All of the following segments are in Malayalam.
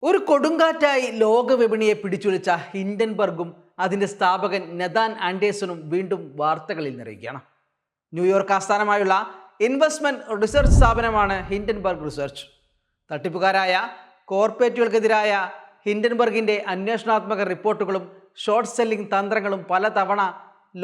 ഒരു കൊടുങ്കാറ്റായി ലോക വിപണിയെ പിടിച്ചുലച്ച ഹിൻഡൻബർഗും അതിന്റെ സ്ഥാപകൻ നെതാൻ ആൻഡേഴ്സണും വീണ്ടും വാർത്തകളിൽ നിറയുകയാണ്. ന്യൂയോർക്ക് ആസ്ഥാനമായുള്ള ഇൻവെസ്റ്റ്മെന്റ് റിസർച്ച് സ്ഥാപനമാണ് ഹിൻഡൻബർഗ് റിസർച്ച്. തട്ടിപ്പുകാരായ കോർപ്പറേറ്റുകൾക്കെതിരായ ഹിൻഡൻബർഗിന്റെ അന്വേഷണാത്മക റിപ്പോർട്ടുകളും ഷോർട്ട് സെല്ലിംഗ് തന്ത്രങ്ങളും പലതവണ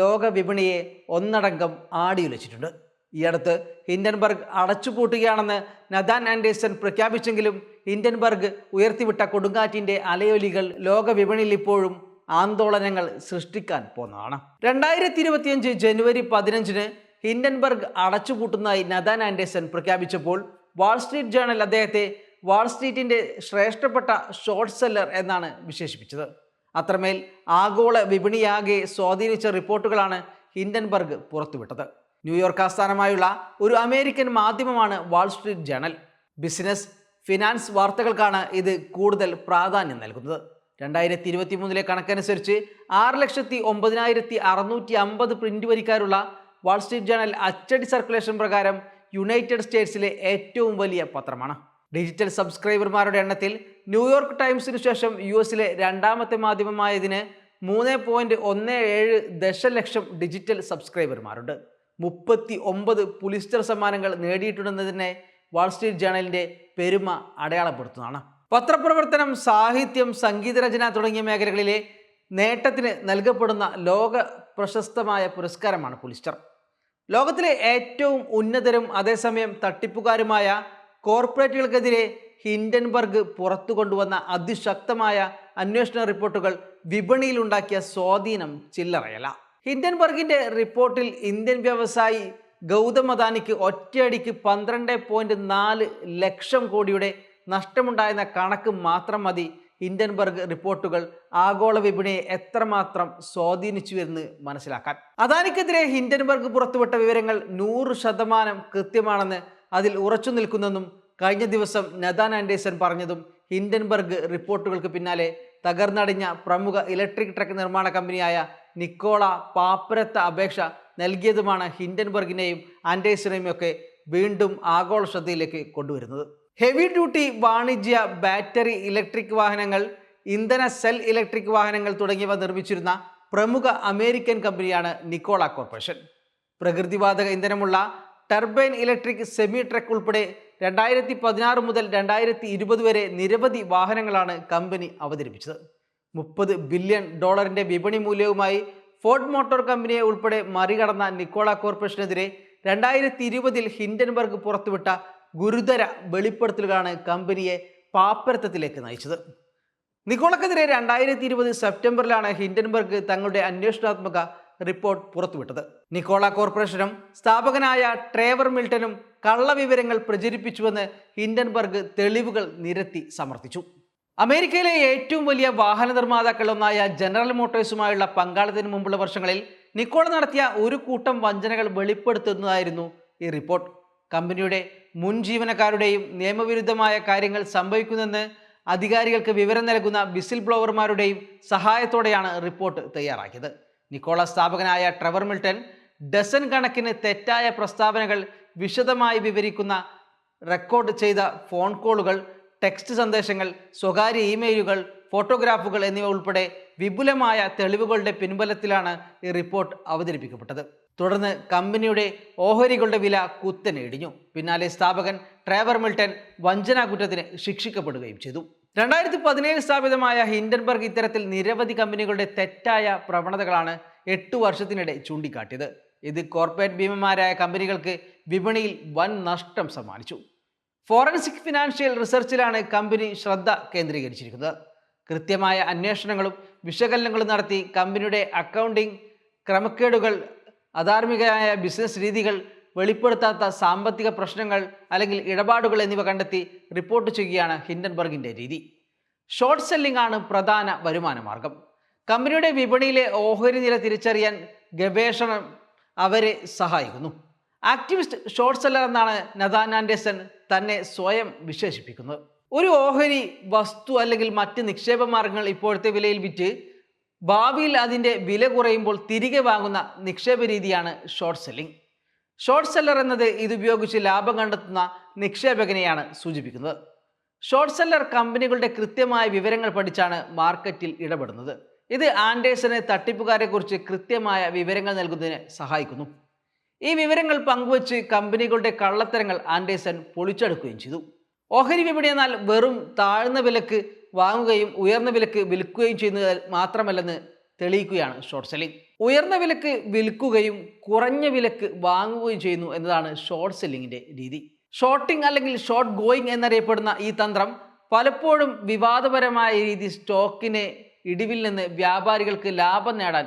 ലോക വിപണിയെ ഒന്നടങ്കം ആടിയുലച്ചിട്ടുണ്ട്. ഈയടുത്ത് ഹിൻഡൻബർഗ് അടച്ചുപൂട്ടുകയാണെന്ന് നെതാൻ ആൻഡേഴ്സൺ പ്രഖ്യാപിച്ചെങ്കിലും ഹിൻഡൻബർഗ് ഉയർത്തിവിട്ട കൊടുങ്കാറ്റിന്റെ അലയൊലികൾ ലോക വിപണിയിൽ ഇപ്പോഴും ആന്തോളനങ്ങൾ സൃഷ്ടിക്കാൻ പോന്നതാണ്. 2025 ജനുവരി 15 ഹിൻഡൻബർഗ് അടച്ചുപൂട്ടുന്നതായി നെതാൻ ആൻഡേഴ്സൺ പ്രഖ്യാപിച്ചപ്പോൾ വാൾസ്ട്രീറ്റ് ജേണൽ അദ്ദേഹത്തെ വാൾസ്ട്രീറ്റിന്റെ ശ്രേഷ്ഠപ്പെട്ട ഷോർട്ട് സെല്ലർ എന്നാണ് വിശേഷിപ്പിച്ചത്. അത്രമേൽ ആഗോള വിപണിയാകെ സ്വാധീനിച്ച റിപ്പോർട്ടുകളാണ് ഹിൻഡൻബർഗ് പുറത്തുവിട്ടത്. ന്യൂയോർക്ക് ആസ്ഥാനമായുള്ള ഒരു അമേരിക്കൻ മാധ്യമമാണ് വാൾസ്ട്രീറ്റ് ജേണൽ. ബിസിനസ്, ഫിനാൻസ് വാർത്തകൾക്കാണ് ഇത് കൂടുതൽ പ്രാധാന്യം നൽകുന്നത്. 2023 കണക്കനുസരിച്ച് 6,09,650 പ്രിന്റ് വരിക്കാരുള്ള വാൾസ്ട്രീറ്റ് ജേണൽ അച്ചടി സർക്കുലേഷൻ പ്രകാരം യുണൈറ്റഡ് സ്റ്റേറ്റ്സിലെ ഏറ്റവും വലിയ പത്രമാണ്. ഡിജിറ്റൽ സബ്സ്ക്രൈബർമാരുടെ എണ്ണത്തിൽ ന്യൂയോർക്ക് ടൈംസിനു ശേഷം US-ലെ രണ്ടാമത്തെ മാധ്യമമായതിന് 3.17 ദശലക്ഷം ഡിജിറ്റൽ സബ്സ്ക്രൈബർമാരുണ്ട്. 39 പുലിസ്റ്റർ സമ്മാനങ്ങൾ നേടിയിട്ടുണ്ടെന്നതിനെ വാൾസ്ട്രീറ്റ് ജേണലിന്റെ പെരുമ അടയാളപ്പെടുത്തുന്നതാണ്. പത്രപ്രവർത്തനം, സാഹിത്യം, സംഗീതരചന തുടങ്ങിയ മേഖലകളിലെ നേട്ടത്തിന് നൽകപ്പെടുന്ന ലോക പ്രശസ്തമായ പുരസ്കാരമാണ് പുലിസ്റ്റർ. ലോകത്തിലെ ഏറ്റവും ഉന്നതരും അതേസമയം തട്ടിപ്പുകാരുമായ കോർപ്പറേറ്റുകൾക്കെതിരെ ഹിൻഡൻബർഗ് പുറത്തു കൊണ്ടുവന്ന അതിശക്തമായ അന്വേഷണ റിപ്പോർട്ടുകൾ വിപണിയിലുണ്ടാക്കിയ സ്വാധീനം ചില്ലറയല്ല. ഹിൻഡൻബർഗിന്റെ റിപ്പോർട്ടിൽ ഇന്ത്യൻ വ്യവസായി ഗൗതം അദാനിക്ക് ഒറ്റയടിക്ക് 12.4 ലക്ഷം കോടിയുടെ നഷ്ടമുണ്ടായെന്ന കണക്ക് മാത്രം മതി ഹിൻഡൻബർഗ് റിപ്പോർട്ടുകൾ ആഗോള വിപണിയെ എത്രമാത്രം സ്വാധീനിച്ചുവെന്ന് മനസ്സിലാക്കാൻ. അദാനിക്കെതിരെ ഹിൻഡൻബർഗ് പുറത്തുവിട്ട വിവരങ്ങൾ 100% കൃത്യമാണെന്ന് അതിൽ ഉറച്ചു നിൽക്കുന്നെന്നും കഴിഞ്ഞ ദിവസം നെതാൻ ആൻഡേഴ്സൺ പറഞ്ഞതും ഹിൻഡൻബർഗ് റിപ്പോർട്ടുകൾക്ക് പിന്നാലെ തകർന്നടിഞ്ഞ പ്രമുഖ ഇലക്ട്രിക് ട്രക്ക് നിർമ്മാണ കമ്പനിയായ നിക്കോള പാപ്പരത്ത അപേക്ഷ നൽകിയതുമാണ് ഹിൻഡൻബർഗിനെയും ആൻഡേഴ്സണെയും ഒക്കെ വീണ്ടും ആഗോള ശ്രദ്ധയിലേക്ക് കൊണ്ടുവരുന്നത്. ഹെവി ഡ്യൂട്ടി വാണിജ്യ ബാറ്ററി ഇലക്ട്രിക് വാഹനങ്ങൾ, ഇന്ധന സെൽ ഇലക്ട്രിക് വാഹനങ്ങൾ തുടങ്ങിയവ നിർമ്മിച്ചിരുന്ന പ്രമുഖ അമേരിക്കൻ കമ്പനിയാണ് നിക്കോള കോർപ്പറേഷൻ. പ്രകൃതിവാതക ഇന്ധനമുള്ള ടർബൈൻ ഇലക്ട്രിക് സെമി ട്രക്ക് ഉൾപ്പെടെ 2016 മുതൽ 2020 വരെ നിരവധി വാഹനങ്ങളാണ് കമ്പനി അവതരിപ്പിച്ചത്. $30 ബില്യൺ വിപണി മൂല്യവുമായി ഫോർഡ് മോട്ടോർ കമ്പനിയെ ഉൾപ്പെടെ മറികടന്ന നിക്കോള കോർപ്പറേഷനെതിരെ 2020 ഹിൻഡൻബർഗ് പുറത്തുവിട്ട ഗുരുതര വെളിപ്പെടുത്തലുകളാണ് കമ്പനിയെ പാപ്പരത്തത്തിലേക്ക് നയിച്ചത്. നിക്കോളക്കെതിരെ 2020 സെപ്റ്റംബറിലാണ് ഹിൻഡൻബർഗ് തങ്ങളുടെ അന്വേഷണാത്മക റിപ്പോർട്ട് പുറത്തുവിട്ടത്. നിക്കോള കോർപ്പറേഷനും സ്ഥാപകനായ ട്രേവർ മിൽട്ടനും കള്ളവിവരങ്ങൾ പ്രചരിപ്പിച്ചുവെന്ന് ഹിൻഡൻബർഗ് തെളിവുകൾ നിരത്തി സമർത്ഥിച്ചു. അമേരിക്കയിലെ ഏറ്റവും വലിയ വാഹന നിർമ്മാതാക്കളൊന്നായ ജനറൽ മോട്ടോഴ്സുമായുള്ള പങ്കാളിത്തത്തിന് മുമ്പുള്ള വർഷങ്ങളിൽ നിക്കോള നടത്തിയ ഒരു കൂട്ടം വഞ്ചനകൾ വെളിപ്പെടുത്തുന്നതായിരുന്നു ഈ റിപ്പോർട്ട്. കമ്പനിയുടെ മുൻ ജീവനക്കാരുടെയും നിയമവിരുദ്ധമായ കാര്യങ്ങൾ സംഭവിക്കുന്നെന്ന് അധികാരികൾക്ക് വിവരം നൽകുന്ന വിസിൽ ബ്ലോവർമാരുടെയും സഹായത്തോടെയാണ് റിപ്പോർട്ട് തയ്യാറാക്കിയത്. നിക്കോള സ്ഥാപകനായ ട്രെവർ മിൽട്ടൺ ഡസൻ കണക്കിന് തെറ്റായ പ്രസ്താവനകൾ വിശദമായി വിവരിക്കുന്ന റെക്കോർഡ് ചെയ്ത ഫോൺ കോളുകൾ, ടെക്സ്റ്റ് സന്ദേശങ്ങൾ, സ്വകാര്യ ഇമെയിലുകൾ, ഫോട്ടോഗ്രാഫുകൾ എന്നിവ ഉൾപ്പെടെ വിപുലമായ തെളിവുകളുടെ പിൻബലത്തിലാണ് ഈ റിപ്പോർട്ട് അവതരിപ്പിക്കപ്പെട്ടത്. തുടർന്ന് കമ്പനിയുടെ ഓഹരികളുടെ വില കുത്തനെ ഇടിഞ്ഞു. പിന്നാലെ സ്ഥാപകൻ ട്രേവർ മിൽട്ടൺ വഞ്ചനാ കുറ്റത്തിന് ശിക്ഷിക്കപ്പെടുകയും ചെയ്തു. 2017 സ്ഥാപിതമായ ഹിൻഡൻബർഗ് ഇത്തരത്തിൽ നിരവധി കമ്പനികളുടെ തെറ്റായ പ്രവണതകളാണ് 8 വർഷത്തിനിടെ ചൂണ്ടിക്കാട്ടിയത്. ഇത് കോർപ്പറേറ്റ് ഭീമന്മാരായ കമ്പനികൾക്ക് വിപണിയിൽ വൻ നഷ്ടം സമ്മാനിച്ചു. ഫോറൻസിക് ഫിനാൻഷ്യൽ റിസർച്ചിലാണ് കമ്പനി ശ്രദ്ധ കേന്ദ്രീകരിച്ചിരിക്കുന്നത്. കൃത്യമായ അന്വേഷണങ്ങളും വിശകലനങ്ങളും നടത്തി കമ്പനിയുടെ അക്കൗണ്ടിംഗ് ക്രമക്കേടുകൾ, അധാർമികമായ ബിസിനസ് രീതികൾ, വെളിപ്പെടുത്താത്ത സാമ്പത്തിക പ്രശ്നങ്ങൾ അല്ലെങ്കിൽ ഇടപാടുകൾ എന്നിവ കണ്ടെത്തി റിപ്പോർട്ട് ചെയ്യുകയാണ് ഹിൻഡൻബർഗിന്റെ രീതി. ഷോർട്ട് സെല്ലിംഗ് ആണ് പ്രധാന വരുമാന മാർഗം. കമ്പനിയുടെ വിപണിയിലെ ഓഹരി നില തിരിച്ചറിയാൻ ഗവേഷണം അവരെ സഹായിക്കുന്നു. ആക്ടിവിസ്റ്റ് ഷോർട്ട് സെല്ലർ എന്നാണ് നെതാൻ ആൻഡേഴ്സൺ തന്നെ സ്വയം വിശേഷിപ്പിക്കുന്നത്. ഒരു ഓഹരി, വസ്തു അല്ലെങ്കിൽ മറ്റ് നിക്ഷേപ മാർഗങ്ങൾ ഇപ്പോഴത്തെ വിലയിൽ വിറ്റ് ഭാവിയിൽ അതിൻ്റെ വില കുറയുമ്പോൾ തിരികെ വാങ്ങുന്ന നിക്ഷേപ രീതിയാണ് ഷോർട്ട് സെല്ലിംഗ്. ഷോർട്ട് സെല്ലർ എന്നത് ഇതുപയോഗിച്ച് ലാഭം കണ്ടെത്തുന്ന നിക്ഷേപകനെയാണ് സൂചിപ്പിക്കുന്നത്. ഷോർട്ട് സെല്ലർ കമ്പനികളുടെ കൃത്യമായ വിവരങ്ങൾ പഠിച്ചാണ് മാർക്കറ്റിൽ ഇടപെടുന്നത്. ഇത് ആൻഡേഴ്സന് തട്ടിപ്പുകാരെക്കുറിച്ച് കൃത്യമായ വിവരങ്ങൾ നൽകുന്നതിന് സഹായിക്കുന്നു. ഈ വിവരങ്ങൾ പങ്കുവച്ച് കമ്പനികളുടെ കള്ളത്തരങ്ങൾ ആൻഡേഴ്സൺ പൊളിച്ചെടുക്കുകയും ചെയ്തു. ഓഹരി വിപണി എന്നാൽ വെറും താഴ്ന്ന വിലക്ക് വാങ്ങുകയും ഉയർന്ന വിലക്ക് വിൽക്കുകയും ചെയ്യുന്നത് മാത്രമല്ലെന്ന് തെളിയിക്കുകയാണ് ഷോർട്ട് സെല്ലിംഗ്. ഉയർന്ന വിലക്ക് വിൽക്കുകയും കുറഞ്ഞ വിലക്ക് വാങ്ങുകയും ചെയ്യുന്നു എന്നതാണ് ഷോർട്ട് സെല്ലിങ്ങിന്റെ രീതി. ഷോർട്ടിംഗ് അല്ലെങ്കിൽ ഷോർട്ട് ഗോയിങ് എന്നറിയപ്പെടുന്ന ഈ തന്ത്രം പലപ്പോഴും വിവാദപരമായ രീതി സ്റ്റോക്കിനെ ഇടിവിൽ നിന്ന് വ്യാപാരികൾക്ക് ലാഭം നേടാൻ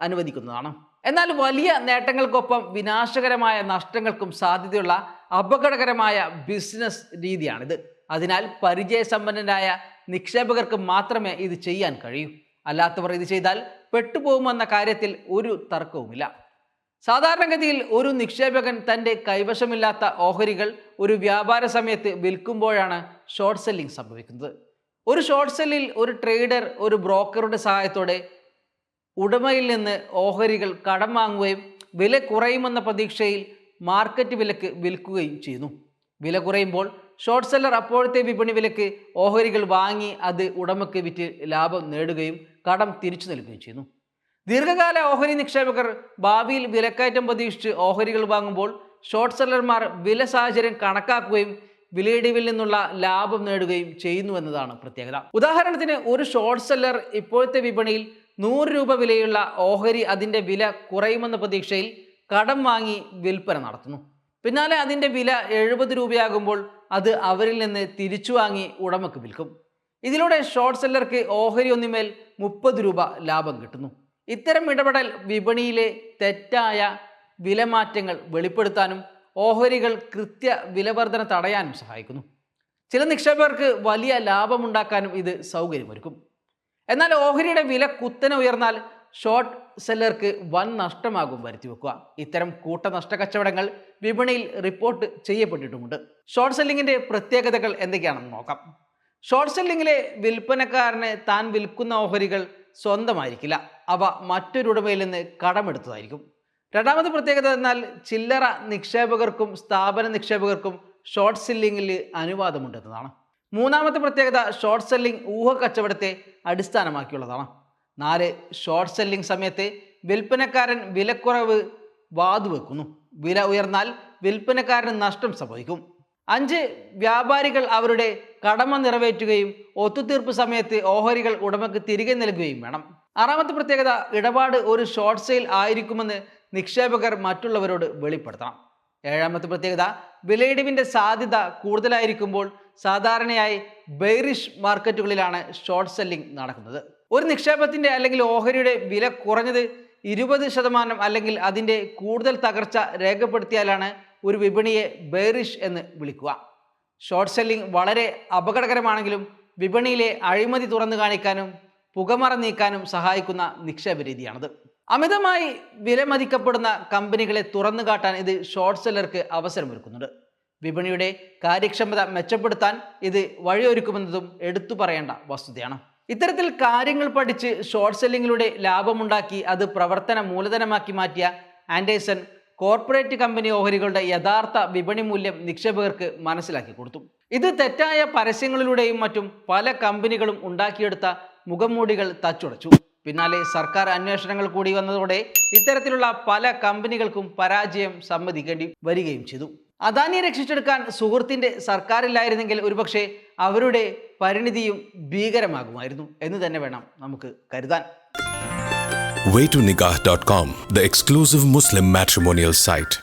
അനുവദിക്കുന്നതാണ്. എന്നാൽ വലിയ നേട്ടങ്ങൾക്കൊപ്പം വിനാശകരമായ നഷ്ടങ്ങൾക്കും സാധ്യതയുള്ള അപകടകരമായ ബിസിനസ് രീതിയാണിത്. അതിനാൽ പരിചയസമ്പന്നരായ നിക്ഷേപകർക്ക് മാത്രമേ ഇത് ചെയ്യാൻ കഴിയൂ. അല്ലാത്തവർ ഇത് ചെയ്താൽ പെട്ടുപോകുമെന്ന കാര്യത്തിൽ ഒരു തർക്കവുമില്ല. സാധാരണഗതിയിൽ ഒരു നിക്ഷേപകൻ തൻ്റെ കൈവശമില്ലാത്ത ഓഹരികൾ ഒരു വ്യാപാര സമയത്ത് വിൽക്കുമ്പോഴാണ് ഷോർട്ട് സെല്ലിംഗ് സംഭവിക്കുന്നത്. ഒരു ഷോർട്ട് സെല്ലിൽ ഒരു ട്രേഡർ ഒരു ബ്രോക്കറുടെ സഹായത്തോടെ ഉടമയിൽ നിന്ന് ഓഹരികൾ കടം വാങ്ങുകയും വില കുറയുമെന്ന പ്രതീക്ഷയിൽ മാർക്കറ്റ് വിലക്ക് വിൽക്കുകയും ചെയ്യുന്നു. വില കുറയുമ്പോൾ ഷോർട്ട് സെല്ലർ അപ്പോഴത്തെ വിപണി വിലക്ക് ഓഹരികൾ വാങ്ങി അത് ഉടമയ്ക്ക് വിറ്റ് ലാഭം നേടുകയും കടം തിരിച്ചു നൽകുകയും ചെയ്യുന്നു. ദീർഘകാല ഓഹരി നിക്ഷേപകർ ഭാവിയിൽ വിലക്കയറ്റം പ്രതീക്ഷിച്ച് ഓഹരികൾ വാങ്ങുമ്പോൾ ഷോർട്ട് സെല്ലർമാർ വില സാഹചര്യം കണക്കാക്കുകയും വിലയിടിവിൽ നിന്നുള്ള ലാഭം നേടുകയും ചെയ്യുന്നു എന്നതാണ് പ്രത്യേകത. ഉദാഹരണത്തിന് ഒരു ഷോർട്ട് സെല്ലർ ഇപ്പോഴത്തെ വിപണിയിൽ 100 രൂപ വിലയുള്ള ഓഹരി അതിൻ്റെ വില കുറയുമെന്ന പ്രതീക്ഷയിൽ കടം വാങ്ങി വിൽപ്പന നടത്തുന്നു. പിന്നാലെ അതിൻ്റെ വില 70 രൂപയാകുമ്പോൾ അത് അവരിൽ നിന്ന് തിരിച്ചു വാങ്ങി ഉടമയ്ക്ക് വിൽക്കും. ഇതിലൂടെ ഷോർട്ട് സെല്ലർക്ക് ഓഹരി ഒന്നിന്മേൽ 30 രൂപ ലാഭം കിട്ടുന്നു. ഇത്തരം ഇടപെടൽ വിപണിയിലെ തെറ്റായ വിലമാറ്റങ്ങൾ വെളിപ്പെടുത്താനും ഓഹരികൾ കൃത്യ വിലവർധന തടയാനും സഹായിക്കുന്നു. ചില നിക്ഷേപകർക്ക് വലിയ ലാഭമുണ്ടാക്കാനും ഇത് സൗകര്യമൊരുക്കും. എന്നാൽ ഓഹരിയുടെ വില കുത്തനെ ഉയർന്നാൽ ഷോർട്ട് സെല്ലർക്ക് വൻ നഷ്ടമാകും വരുത്തിവെക്കുക. ഇത്തരം കൂട്ടനഷ്ട കച്ചവടങ്ങൾ വിപണിയിൽ റിപ്പോർട്ട് ചെയ്യപ്പെട്ടിട്ടുമുണ്ട്. ഷോർട്ട് സെല്ലിങ്ങിന്റെ പ്രത്യേകതകൾ എന്തൊക്കെയാണെന്ന് നോക്കാം. ഷോർട്ട് സെല്ലിങ്ങിലെ വിൽപ്പനക്കാരന് താൻ വിൽക്കുന്ന ഓഹരികൾ സ്വന്തമായിരിക്കില്ല, അവ മറ്റൊരു ഉടമയിൽ നിന്ന് കടമെടുത്തതായിരിക്കും. രണ്ടാമത്തെ പ്രത്യേകത എന്നാൽ ചില്ലറ നിക്ഷേപകർക്കും സ്ഥാപന നിക്ഷേപകർക്കും ഷോർട്ട് സെല്ലിങ്ങിൽ അനുവാദമുണ്ടെന്നതാണ്. മൂന്നാമത്തെ പ്രത്യേകത ഷോർട്ട് സെല്ലിംഗ് ഊഹക്കച്ചവടത്തെ അടിസ്ഥാനമാക്കിയുള്ളതാണ്. 4 ഷോർട്ട് സെല്ലിംഗ് സമയത്ത് വിൽപ്പനക്കാരൻ വിലക്കുറവ് വാതുവെക്കുന്നു. വില ഉയർന്നാൽ വിൽപ്പനക്കാരന് നഷ്ടം സംഭവിക്കും. 5 വ്യാപാരികൾ അവരുടെ കടമ നിറവേറ്റുകയും ഒത്തുതീർപ്പ് സമയത്ത് ഓഹരികൾ ഉടമയ്ക്ക് തിരികെ നൽകുകയും വേണം. 6ാമത്തെ പ്രത്യേകത ഇടപാട് ഒരു ഷോർട്ട് സെയിൽ ആയിരിക്കുമെന്ന് നിക്ഷേപകർ മറ്റുള്ളവരോട് വെളിപ്പെടുത്തണം. 7ാമത്തെ പ്രത്യേകത വിലയിടിവിൻ്റെ സാധ്യത കൂടുതലായിരിക്കുമ്പോൾ സാധാരണയായി ബെയറിഷ് മാർക്കറ്റുകളിലാണ് ഷോർട്ട് സെല്ലിംഗ് നടക്കുന്നത്. ഒരു നിക്ഷേപത്തിൻ്റെ അല്ലെങ്കിൽ ഓഹരിയുടെ വില കുറഞ്ഞത് 20% അല്ലെങ്കിൽ അതിൻ്റെ കൂടുതൽ തകർച്ച രേഖപ്പെടുത്തിയാലാണ് ഒരു വിപണിയെ ബെയറിഷ് എന്ന് വിളിക്കുക. ഷോർട്ട് സെല്ലിംഗ് വളരെ അപകടകരമാണെങ്കിലും വിപണിയിലെ അഴിമതി തുറന്നു കാണിക്കാനും പുകമറ നീക്കാനും സഹായിക്കുന്ന നിക്ഷേപ രീതിയാണിത്. അമിതമായി വിലമതിക്കപ്പെടുന്ന കമ്പനികളെ തുറന്നു കാട്ടാൻ ഇത് ഷോർട്ട് സെല്ലർക്ക് അവസരമൊരുക്കുന്നുണ്ട്. വിപണിയുടെ കാര്യക്ഷമത മെച്ചപ്പെടുത്താൻ ഇത് വഴിയൊരുക്കുമെന്നതും എടുത്തു പറയേണ്ട വസ്തുതയാണ്. ഇത്തരത്തിൽ കാര്യങ്ങൾ പഠിച്ച് ഷോർട്ട് സെല്ലിങ്ങിലൂടെ ലാഭമുണ്ടാക്കി അത് പ്രവർത്തന മൂലധനമാക്കി മാറ്റിയ ആൻഡേഴ്സൺ കോർപ്പറേറ്റ് കമ്പനി ഓഹരികളുടെ യഥാർത്ഥ വിപണി മൂല്യം നിക്ഷേപകർക്ക് മനസ്സിലാക്കി കൊടുത്തു. ഇത് തെറ്റായ പരസ്യങ്ങളിലൂടെയും മറ്റും പല കമ്പനികളും ഉണ്ടാക്കിയെടുത്ത മുഖംമൂടികൾ തച്ചുടച്ചു. പിന്നാലെ സർക്കാർ അന്വേഷണങ്ങൾ കൂടി വന്നതോടെ ഇത്തരത്തിലുള്ള പല കമ്പനികൾക്കും പരാജയം സമ്മതിക്കേണ്ടി വരികയും ചെയ്തു. അദാനിയെ രക്ഷിച്ചെടുക്കാൻ സുഹൃത്തിൻ്റെ സർക്കാരില്ലായിരുന്നെങ്കിൽ ഒരുപക്ഷെ അവരുടെ പരിണിതിയും ഭീകരമാകുമായിരുന്നു എന്ന് തന്നെ വേണം നമുക്ക് കരുതാൻ. Waytonikah.com, the exclusive Muslim matrimonial site.